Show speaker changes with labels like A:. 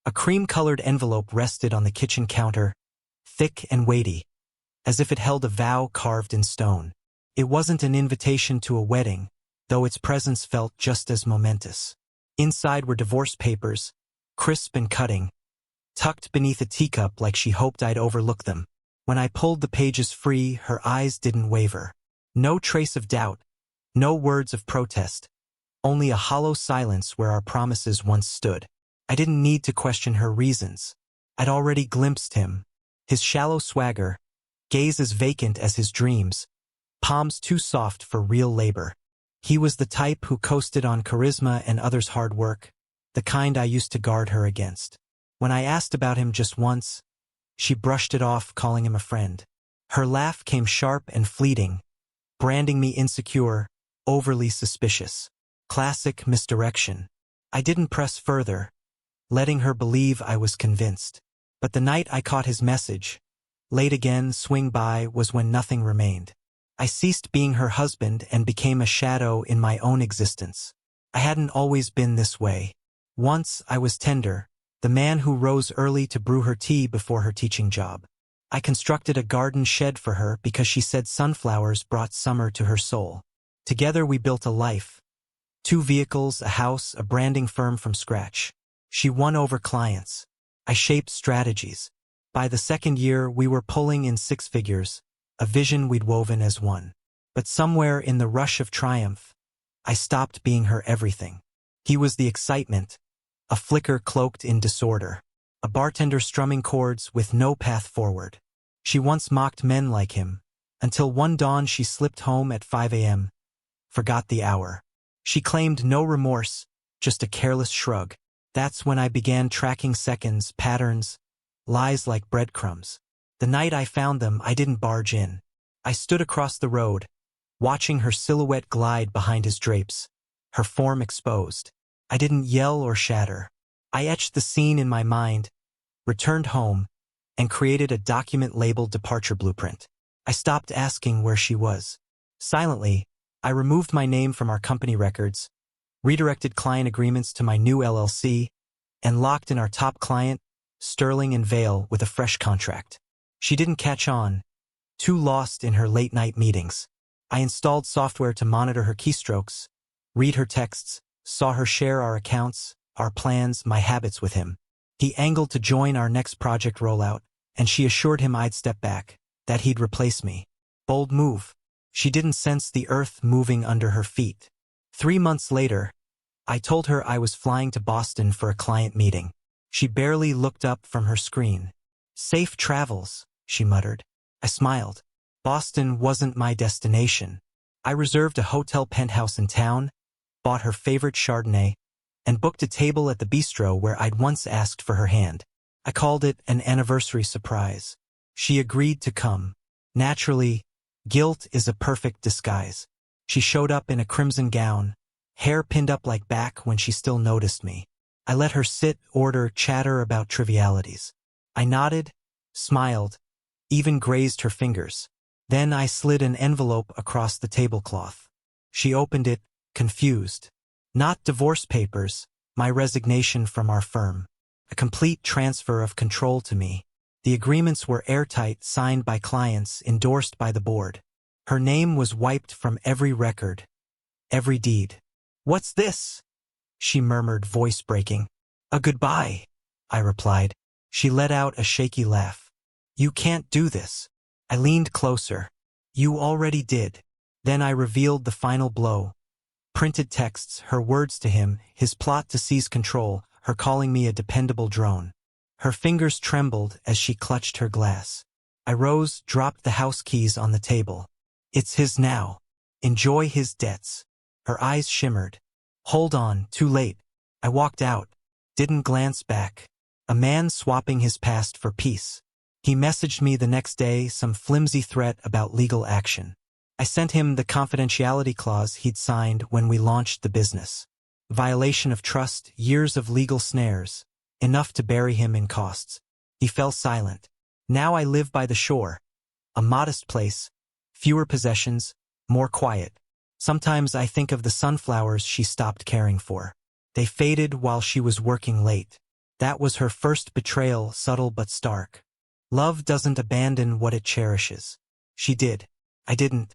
A: A cream-colored envelope rested on the kitchen counter, thick and weighty, as if it held a vow carved in stone. It wasn't an invitation to a wedding, though its presence felt just as momentous. Inside were divorce papers, crisp and cutting, tucked beneath a teacup like she hoped I'd overlook them. When I pulled the pages free, her eyes didn't waver. No trace of doubt, no words of protest, only a hollow silence where our promises once stood. I didn't need to question her reasons. I'd already glimpsed him. His shallow swagger, gaze as vacant as his dreams, palms too soft for real labor. He was the type who coasted on charisma and others' hard work, the kind I used to guard her against. When I asked about him just once, she brushed it off, calling him a friend. Her laugh came sharp and fleeting, branding me insecure, overly suspicious. Classic misdirection. I didn't press further, letting her believe I was convinced. But the night I caught his message, late again, swing by, was when nothing remained. I ceased being her husband and became a shadow in my own existence. I hadn't always been this way. Once I was tender, the man who rose early to brew her tea before her teaching job. I constructed a garden shed for her because she said sunflowers brought summer to her soul. Together we built a life. 2 vehicles, a house, a branding firm from scratch. She won over clients. I shaped strategies. By the second year, we were pulling in 6 figures, a vision we'd woven as one. But somewhere in the rush of triumph, I stopped being her everything. He was the excitement, a flicker cloaked in disorder, a bartender strumming chords with no path forward. She once mocked men like him, until one dawn she slipped home at 5 a.m., forgot the hour. She claimed no remorse, just a careless shrug. That's when I began tracking seconds, patterns, lies like breadcrumbs. The night I found them, I didn't barge in. I stood across the road, watching her silhouette glide behind his drapes, her form exposed. I didn't yell or shatter. I etched the scene in my mind, returned home, and created a document labeled departure blueprint. I stopped asking where she was. Silently, I removed my name from our company records, redirected client agreements to my new LLC, and locked in our top client, Sterling and Vale, with a fresh contract. She didn't catch on, too lost in her late-night meetings. I installed software to monitor her keystrokes, read her texts, saw her share our accounts, our plans, my habits with him. He angled to join our next project rollout, and she assured him I'd step back, that he'd replace me. Bold move. She didn't sense the earth moving under her feet. 3 months later, I told her I was flying to Boston for a client meeting. She barely looked up from her screen. "Safe travels," she muttered. I smiled. Boston wasn't my destination. I reserved a hotel penthouse in town, bought her favorite Chardonnay, and booked a table at the bistro where I'd once asked for her hand. I called it an anniversary surprise. She agreed to come. Naturally, guilt is a perfect disguise. She showed up in a crimson gown, hair pinned up like back when she still noticed me. I let her sit, order, chatter about trivialities. I nodded, smiled, even grazed her fingers. Then I slid an envelope across the tablecloth. She opened it, confused. Not divorce papers, my resignation from our firm. A complete transfer of control to me. The agreements were airtight, signed by clients, endorsed by the board. Her name was wiped from every record, every deed. "What's this?" she murmured, voice breaking. "A goodbye," I replied. She let out a shaky laugh. "You can't do this." I leaned closer. "You already did." Then I revealed the final blow. Printed texts, her words to him, his plot to seize control, her calling me a dependable drone. Her fingers trembled as she clutched her glass. I rose, dropped the house keys on the table. "It's his now. Enjoy his debts." Her eyes shimmered. "Hold on, too late." I walked out, didn't glance back. A man swapping his past for peace. He messaged me the next day, some flimsy threat about legal action. I sent him the confidentiality clause he'd signed when we launched the business. Violation of trust, years of legal snares, enough to bury him in costs. He fell silent. Now I live by the shore. A modest place, fewer possessions, more quiet. Sometimes I think of the sunflowers she stopped caring for. They faded while she was working late. That was her first betrayal, subtle but stark. Love doesn't abandon what it cherishes. She did. I didn't.